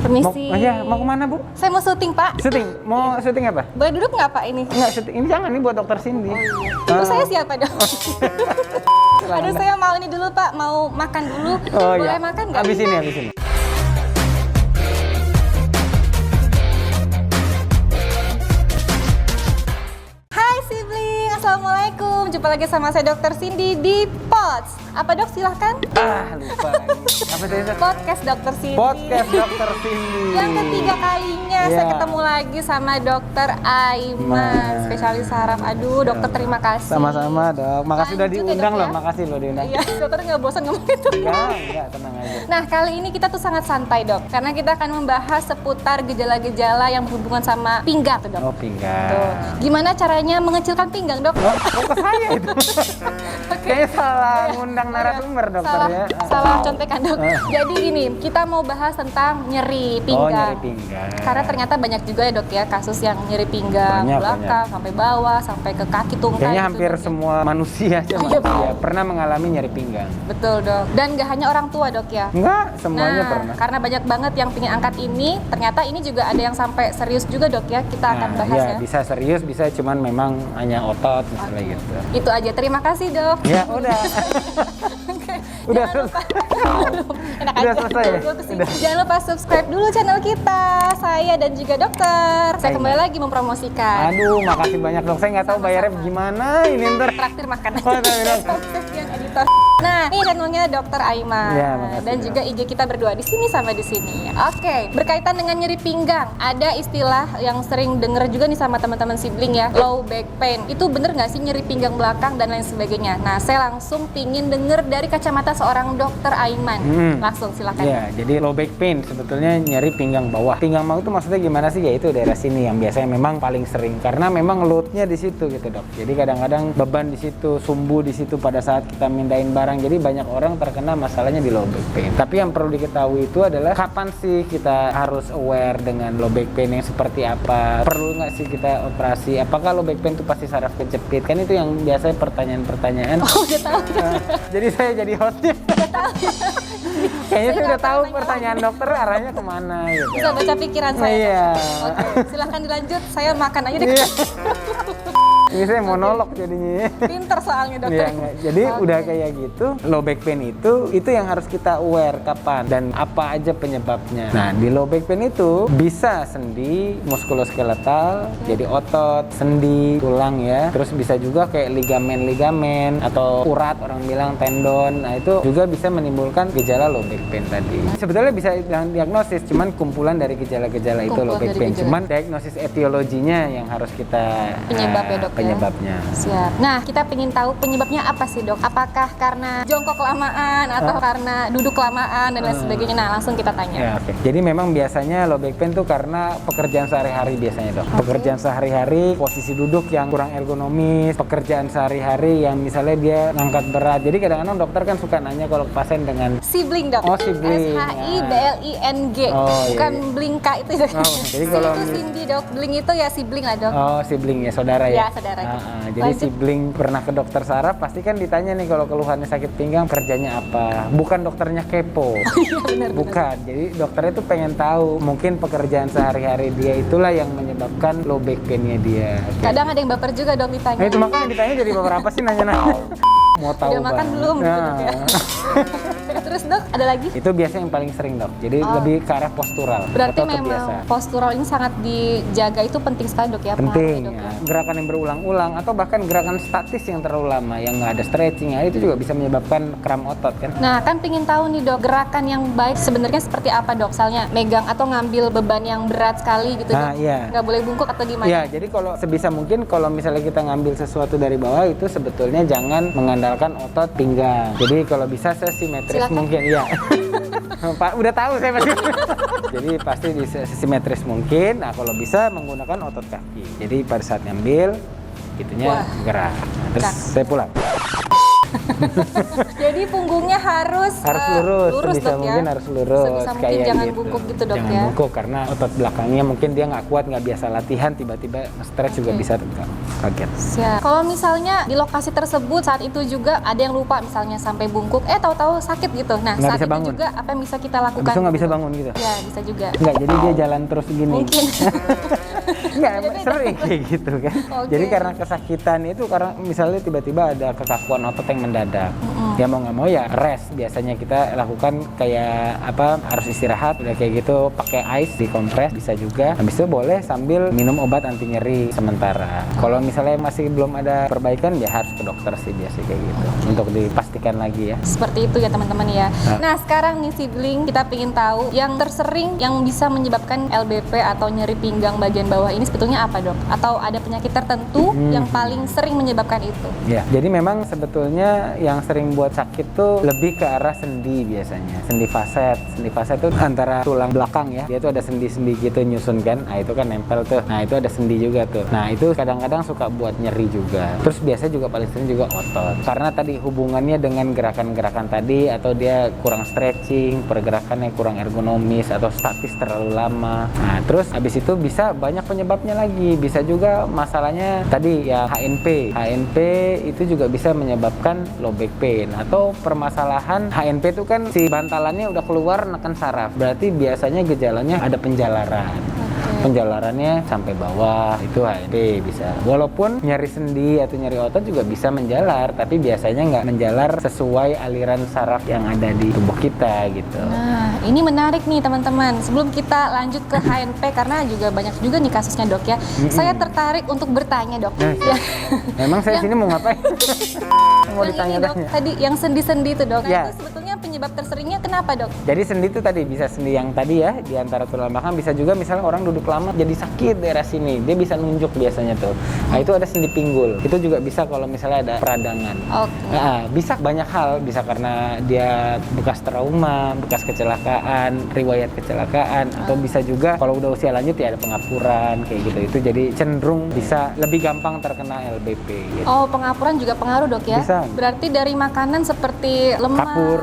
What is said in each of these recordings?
Permisi. Mau kemana, Bu? Saya mau syuting, Pak. Syuting? Mau syuting apa? Boleh duduk nggak, Pak, ini? Enggak, syuting. Ini jangan, ini buat dokter Cindy. Terus saya siapa dong? Aduh, saya mau ini dulu, Pak. Mau makan dulu. Boleh makan nggak? Habis ini. Hai sibling, Assalamualaikum. Jumpa lagi sama saya Dr. Cindy di POTS. Apa dok, silahkan? Lupa lagi. Apa tadi? Podcast Dr. Cindy. Podcast Dr. Cindy. Yang ketiga kalinya saya ketemu lagi sama Dr. Aiman, spesialis saraf. Aduh, dokter terima kasih. Sama-sama, Dok. Makasih udah Lanjut ya, diundang Dok, loh. ya? Makasih loh diundang. Iya, dokter nggak bosan ngomong itu. Enggak, tenang aja. Nah, kali ini kita tuh sangat santai, Dok. Karena kita akan membahas seputar gejala-gejala yang berhubungan sama pinggang, tuh, Dok. Oh, pinggang. Tuh. Gimana caranya mengecilkan pinggang, Dok? Oh, ke saya itu. Kayaknya salah ngundang narasumber, dokter, Salah contekan, Dok. Jadi gini, kita mau bahas tentang nyeri pinggang. Oh, nyeri pinggang. Karena ternyata banyak juga ya, Dok, ya, kasus yang nyeri pinggang belakang sampai bawah, sampai ke kaki tungkai. Kayaknya gitu, hampir Dok, ya. semua manusia pernah mengalami nyeri pinggang. Betul, Dok. Dan nggak hanya orang tua, Dok, ya. Enggak, semuanya pernah. Karena banyak banget yang pengen angkat ini, ternyata ini juga ada yang sampai serius juga, Dok, ya. Kita akan bahas ya. Bisa serius, bisa cuman memang hanya otot misalnya gitu. Itu aja. Terima kasih, Dok. Ya, udah. Udah selesai. Udah selesai ya? Jangan lupa subscribe dulu channel kita, saya dan juga dokter. Saya kembali lagi mempromosikan. Aduh, makasih banyak, Dok. Saya nggak tahu bayarnya gimana ini ntar. Traktir makan aja. Oh, Yang editor. Nah, ini channelnya Dokter Aiman. Ya, makasih, dan Dok. juga IG kita berdua di sini sama di sini. Oke, berkaitan dengan nyeri pinggang, ada istilah yang sering denger juga nih sama teman-teman sibling ya, low back pain. Itu bener nggak sih nyeri pinggang belakang dan lain sebagainya? Nah, saya langsung pingin denger dari kacamata seorang Dokter Aiman. Langsung silakan. Ya, jadi low back pain sebetulnya nyeri pinggang bawah. Pinggang bawah itu maksudnya gimana sih? Ya itu daerah sini yang biasanya memang paling sering karena memang loadnya di situ gitu, Dok. Jadi kadang-kadang beban di situ, sumbu di situ pada saat kita mindahin barang. Jadi banyak orang terkena masalahnya di low back pain. Tapi yang perlu diketahui itu adalah kapan sih kita harus aware dengan low back pain yang seperti apa? Perlu nggak sih kita operasi? Apakah low back pain itu pasti saraf kejepit? Kan itu yang biasanya pertanyaan-pertanyaan. Oh, udah tahu. Jadi saya jadi hostnya. Kayaknya saya udah tahu pertanyaan dokter arahnya kemana gitu. Bisa baca pikiran saya. Iya. Oke, silahkan dilanjut. Saya makan aja deh. Iya. Ini saya monolog jadinya. Pinter soalnya dokter. Iya, enggak. Jadi udah kayak gitu, low back pain itu yang harus kita aware kapan dan apa aja penyebabnya. Nah, di low back pain itu bisa sendi, muskuloskeletal, jadi otot, sendi, tulang ya. Terus bisa juga kayak ligamen atau urat, orang bilang tendon. Nah, itu juga bisa menimbulkan gejala low back pain tadi. Sebetulnya bisa diagnosis, cuman kumpulan dari gejala-gejala itu low back pain. Cuman diagnosis etiologinya yang harus kita penyebab ya, Dok. Penyebabnya. Siap. Nah, kita pengen tahu penyebabnya apa sih, Dok? Apakah karena jongkok kelamaan atau karena duduk kelamaan dan lain sebagainya? Nah, langsung kita tanya. Ya, oke. Jadi memang biasanya low back pain tuh karena pekerjaan sehari-hari biasanya, Dok. Pekerjaan sehari-hari, posisi duduk yang kurang ergonomis, pekerjaan sehari-hari yang misalnya dia ngangkat berat. Jadi kadang-kadang dokter kan suka nanya kalau pasien dengan sibling, Dok. Oh, sibling. SHIBLING. Oh, Bukan iya. Blinka itu, Dok. Jadi kalau itu Cindy, Dok. Bling itu ya sibling lah, Dok. Oh, sibling ya, saudara ya? Ya, saudara. Jadi sibling pernah ke dokter saraf, pasti kan ditanya nih kalau keluhannya sakit pinggang, kerjanya apa? Bukan dokternya kepo. Iya, benar. Bukan. Jadi dokternya tuh pengen tahu, mungkin pekerjaan sehari-hari dia itulah yang menyebabkan low back pain-nya dia. Kadang ada yang baper juga, Dok, ditanya. Nah, itu makanya ditanya jadi beberapa sih nanya-nanya. Mau tahu udah makan belum? Nah. Gitu, Dok, ya. Terus, Dok, ada lagi? Itu biasanya yang paling sering, Dok. Jadi lebih ke arah postural. Berarti atau memang kebiasaan. postural ini sangat dijaga, itu penting sekali, Dok, ya? Penting, Dok, ya. Gerakan yang berulang-ulang atau bahkan gerakan statis yang terlalu lama yang nggak ada stretching ya, itu juga bisa menyebabkan kram otot kan. Nah, kan pingin tahu nih, Dok, gerakan yang baik sebenarnya seperti apa, Dok? Misalnya megang atau ngambil beban yang berat sekali gitu, Nah, Dok? iya. Nggak boleh bungkuk atau gimana? Iya, jadi kalau sebisa mungkin kalau misalnya kita ngambil sesuatu dari bawah itu sebetulnya jangan mengandalkan otot pinggang. Jadi kalau bisa sesimetris mungkin, iya. Pak, udah tahu saya pasti. Jadi pasti di sesimetris mungkin. Nah, kalau bisa menggunakan otot kaki. Jadi pada saat ngambil, itunya gerak. Nah, terus saya pulang. Jadi Jadi punggungnya harus lurus, lurus sebisa dok mungkin ya. harus lurus. Sebisa mungkin kayak jangan gitu. bungkuk gitu dok Jangan ya. bungkuk karena otot belakangnya mungkin dia nggak kuat, nggak biasa latihan, tiba-tiba stretch juga bisa kaget. Siap. Kalau misalnya di lokasi tersebut saat itu juga ada yang lupa misalnya sampai bungkuk, tahu-tahu sakit gitu. Nah Nggak saat bisa itu bangun. juga apa yang bisa kita lakukan? Habis itu nggak bisa bangun gitu? Ya bisa juga. Nggak, jadi dia jalan terus gini. Mungkin. Nggak, emang sering kayak gitu kan. Oke. Jadi karena kesakitan itu karena misalnya tiba-tiba ada kekakuan otot yang mendadak. Ya mau nggak mau ya rest. Biasanya kita lakukan kayak apa, harus istirahat, udah kayak gitu pakai ice dikompres bisa juga. Habis itu boleh sambil minum obat anti nyeri sementara. Kalau misalnya masih belum ada perbaikan ya harus ke dokter sih biasanya kayak gitu. Untuk dipastikan lagi ya. Seperti itu ya teman-teman ya. Nah sekarang nih sibling kita pengen tahu yang tersering yang bisa menyebabkan LBP atau nyeri pinggang bagian bawah ini sebetulnya apa dok? Atau ada penyakit tertentu yang paling sering menyebabkan itu? Ya, jadi memang sebetulnya yang sering buat sakit tuh lebih ke arah sendi biasanya. Sendi faset. Sendi faset tuh antara tulang belakang ya. Dia tuh ada sendi-sendi gitu nyusun kan. Nah, itu kan nempel tuh. Nah, itu ada sendi juga tuh. Nah, itu kadang-kadang suka buat nyeri juga. Terus biasanya juga paling sering juga otot. Karena tadi hubungannya dengan gerakan-gerakan tadi atau dia kurang stretching, pergerakannya kurang ergonomis atau statis terlalu lama. Nah, terus habis itu bisa banyak penyebabnya lagi. Bisa juga masalahnya tadi ya HNP. HNP itu juga bisa menyebabkan low back pain atau permasalahan HNP itu kan si bantalannya udah keluar neken saraf. Berarti biasanya gejalanya ada penjalaran. Penjalarannya sampai bawah itu HNP bisa. Walaupun nyeri sendi atau nyeri otot juga bisa menjalar, tapi biasanya nggak menjalar sesuai aliran saraf yang ada di tubuh kita gitu. Nah, ini menarik nih teman-teman. Sebelum kita lanjut ke HNP karena juga banyak juga nih kasusnya dok ya. Saya tertarik untuk bertanya dok. Ya. Memang saya sini mau ngapain? Mau Yang ini dok, ditanya-tanya. tadi yang sendi-sendi itu dok. Nah, Ya. itu sebetulnya penyebab terseringnya kenapa dok? Jadi sendi itu tadi bisa sendi yang tadi ya di antara tulang belakang, bisa juga misalnya orang duduk lama jadi sakit daerah sini, dia bisa nunjuk biasanya tuh. Nah itu ada sendi pinggul, itu juga bisa kalau misalnya ada peradangan. Oke. Nah, bisa banyak hal, bisa karena dia bekas trauma, bekas kecelakaan, riwayat kecelakaan, atau bisa juga kalau udah usia lanjut ya ada pengapuran kayak gitu. Itu jadi cenderung bisa lebih gampang terkena LBP. Gitu. Oh, pengapuran juga pengaruh dok ya? Bisa. Berarti dari makanan seperti lemak. Kapur.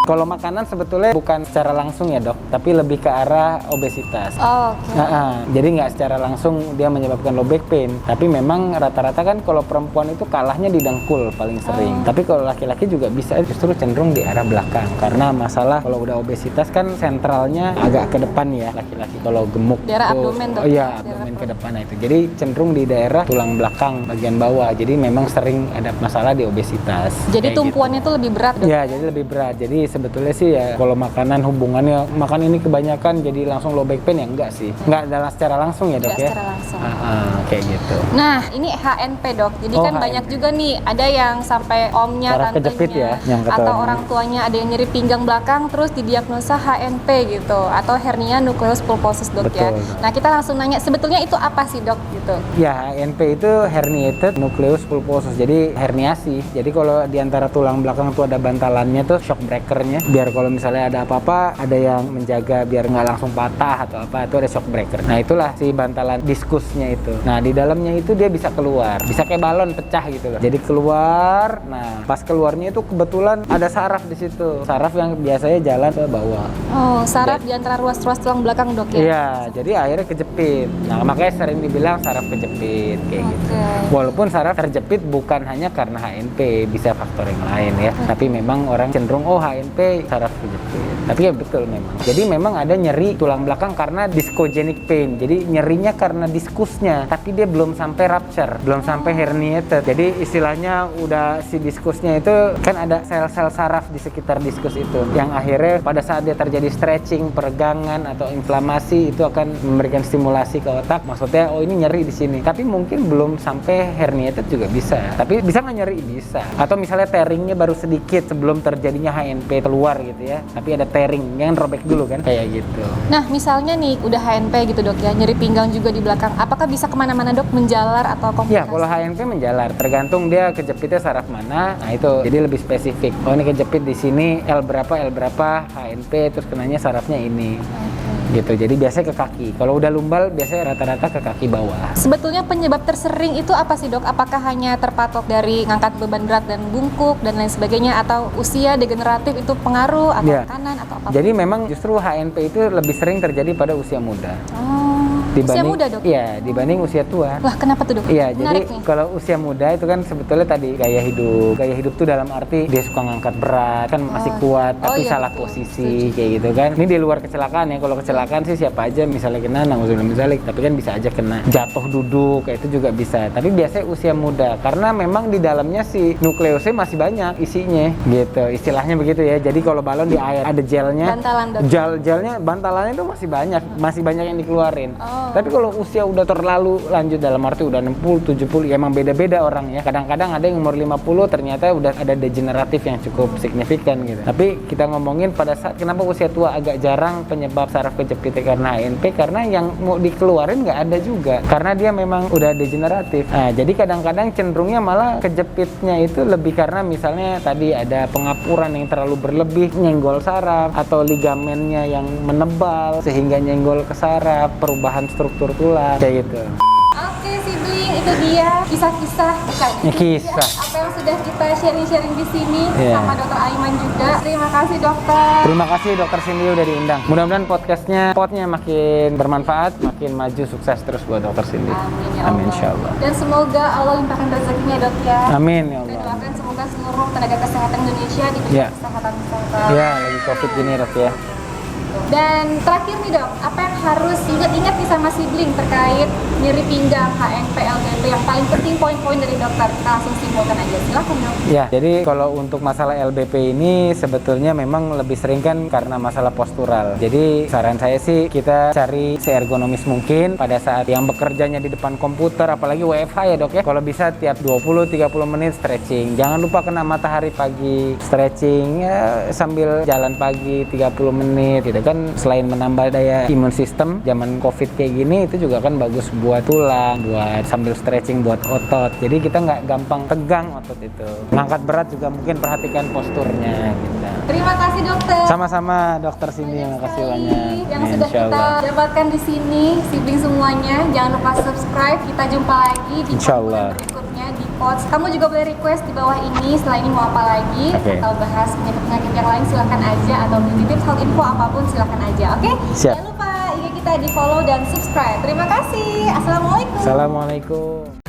Kalau makanan sebetulnya bukan secara langsung ya dok, tapi lebih ke arah obesitas. Oh, oke. Jadi nggak secara langsung dia menyebabkan low back pain, tapi memang rata-rata kan kalau perempuan itu kalahnya di dengkul paling sering. Tapi kalau laki-laki juga bisa justru cenderung di arah belakang, karena masalah kalau udah obesitas kan sentralnya agak ke depan ya laki-laki. Kalau gemuk Daerah tuh, abdomen, dok. oh iya Daerah abdomen ke depan itu. Jadi cenderung di daerah tulang belakang bagian bawah. Jadi memang sering ada masalah di obesitas. Jadi Kayak tumpuannya gitu. tuh lebih berat dok? Ya, jadi lebih berat. Jadi sebetulnya sih ya kalau makanan hubungannya makan ini kebanyakan jadi langsung low back pain ya enggak sih. Enggak dalam secara langsung ya dok Nggak ya. secara langsung. Kayak gitu. Nah, ini HNP dok. Jadi Oh, kan HNP. banyak juga nih, ada yang sampai omnya, Saraf tantenya, kejepit ya, yang kata atau omnya. orang tuanya ada yang nyeri pinggang belakang terus didiagnosa HNP gitu, atau hernia nucleus pulposus dok ya. Betul. Nah, kita langsung nanya sebetulnya itu apa sih dok gitu? Ya, HNP itu herniated nucleus pulposus. Jadi herniasi. Jadi kalau di antara tulang belakang tuh ada bantalannya tuh shock breakernya. Biar kalau misalnya ada apa-apa, ada yang menjaga biar nggak langsung patah atau apa, itu ada shock breaker. Nah, itulah si bantalan diskusnya itu. Nah, di dalamnya itu dia bisa keluar. Bisa kayak balon pecah gitu loh. Jadi keluar. Nah, pas keluarnya itu kebetulan ada saraf di situ. Saraf yang biasanya jalan ke bawah. Oh, saraf di antara ruas-ruas tulang belakang dok ya? Iya, jadi akhirnya kejepit. Nah, makanya sering dibilang saraf kejepit kayak gitu. Oke. Walaupun saraf terjepit bukan hanya karena HNP, bisa faktor yang lain ya. Tapi memang orang cenderung oh HNP saraf kejepit. Tapi ya betul memang. Jadi memang ada nyeri tulang belakang karena discogenic pain. Jadi nyerinya karena diskusnya, tapi dia belum sampai rupture, belum sampai herniated. Jadi istilahnya udah si diskusnya itu kan ada sel-sel saraf di sekitar diskus itu yang akhirnya pada saat dia terjadi stretching, peregangan atau inflamasi itu akan memberikan stimulasi ke otak. Maksudnya oh ini nyeri di sini. Tapi mungkin belum sampai herniated juga bisa. Tapi bisa nggak nyeri? Bisa. Atau misalnya tearingnya baru sedikit sebelum terjadinya HNP keluar gitu ya. Tapi ada tearing, yang robek dulu kan kayak gitu. Nah, misalnya nih udah HNP gitu dok ya, nyeri pinggang juga di belakang, apakah bisa kemana-mana dok, menjalar atau komplikasi? Ya, kalau HNP menjalar, tergantung dia kejepitnya saraf mana. Nah itu, jadi lebih spesifik. Oh ini kejepit di sini L berapa HNP, terus kenanya sarafnya ini. Gitu. Jadi biasanya ke kaki. Kalau udah lumbal biasanya rata-rata ke kaki bawah. Sebetulnya penyebab tersering itu apa sih dok? Apakah hanya terpatok dari ngangkat beban berat dan bungkuk dan lain sebagainya, atau usia degeneratif itu pengaruh, atau Ya. kanan atau apa? Jadi memang justru HNP itu lebih sering terjadi pada usia muda. Usia muda dok? Iya, dibanding usia tua. Wah, kenapa tuh dok? Iya, jadi Menarik nih. kalau usia muda itu kan sebetulnya tadi gaya hidup. Gaya hidup tuh dalam arti dia suka ngangkat berat, kan masih kuat, tapi iya, salah betul. posisi kayak gitu kan. Ini di luar kecelakaan ya. Kalau kecelakaan sih siapa aja misalnya kena nangguzubillah min dzalik, tapi kan bisa aja kena jatuh duduk, kayak itu juga bisa. Tapi biasanya usia muda karena memang di dalamnya si nukleusnya masih banyak isinya gitu. Istilahnya begitu ya. Jadi kalau balon di air ada gelnya. Bantalan, dok. Gelnya bantalannya itu masih banyak yang dikeluarin. Tapi kalau usia udah terlalu lanjut dalam arti udah 60, 70 ya emang beda-beda orang ya. Kadang-kadang ada yang umur 50 ternyata udah ada degeneratif yang cukup signifikan gitu. Tapi kita ngomongin pada saat kenapa usia tua agak jarang penyebab saraf kejepit karena HNP, karena yang mau dikeluarin nggak ada juga. Karena dia memang udah degeneratif. Nah, jadi kadang-kadang cenderungnya malah kejepitnya itu lebih karena misalnya tadi ada pengapuran yang terlalu berlebih, nyenggol saraf, atau ligamennya yang menebal sehingga nyenggol ke saraf, perubahan struktur tulang kayak gitu. Oke sibling, itu dia kisah-kisah Ya, kisah. apa yang sudah kita sharing-sharing di sini Iya. sama Dokter Aiman juga. Terima kasih dokter. Terima kasih Dokter Cindy udah diundang. Mudah-mudahan potnya makin bermanfaat, makin maju, sukses terus buat Dokter Cindy. Amin ya Allah. Amin insyaallah. Dan semoga Allah limpahkan rezekinya dok ya. Amin ya Kita Allah. doakan semoga seluruh tenaga kesehatan Indonesia diberi Ya. kesehatan. Ya, lagi Covid gini Dok ya. Dan terakhir nih dok, apa yang harus ingat-ingat nih sama sibling terkait nyeri pinggang, HNP, LBP, yang paling penting poin-poin dari dokter? Kita langsung simpulkan aja, silakan dok. Ya, jadi kalau untuk masalah LBP ini sebetulnya memang lebih sering kan karena masalah postural. Jadi saran saya sih kita cari seergonomis mungkin pada saat yang bekerjanya di depan komputer, apalagi WFH ya dok ya. Kalau bisa tiap 20-30 menit stretching. Jangan lupa kena matahari pagi, stretching ya sambil jalan pagi 30 menit gitu kan. Selain menambah daya imun sistem zaman Covid kayak gini, itu juga kan bagus buat tulang, buat sambil stretching buat otot. Jadi kita nggak gampang tegang otot itu. Ngangkat berat juga mungkin perhatikan posturnya gitu. Terima kasih dokter. Sama-sama Dokter Cindy, makasih banyak. Yang Ya, sudah insya kita Allah. dapatkan di sini, sibling semuanya. Jangan lupa subscribe. Kita jumpa lagi di Insya video Allah. berikutnya di Pods. Kamu juga boleh request di bawah ini. Setelah ini mau apa lagi? Oke. Atau bahas penyakit-penyakit yang lain silahkan aja. Atau beli tips health info apapun silahkan aja. Oke? Siap. Jangan lupa IG kita di follow dan subscribe. Terima kasih. Assalamualaikum. Assalamualaikum.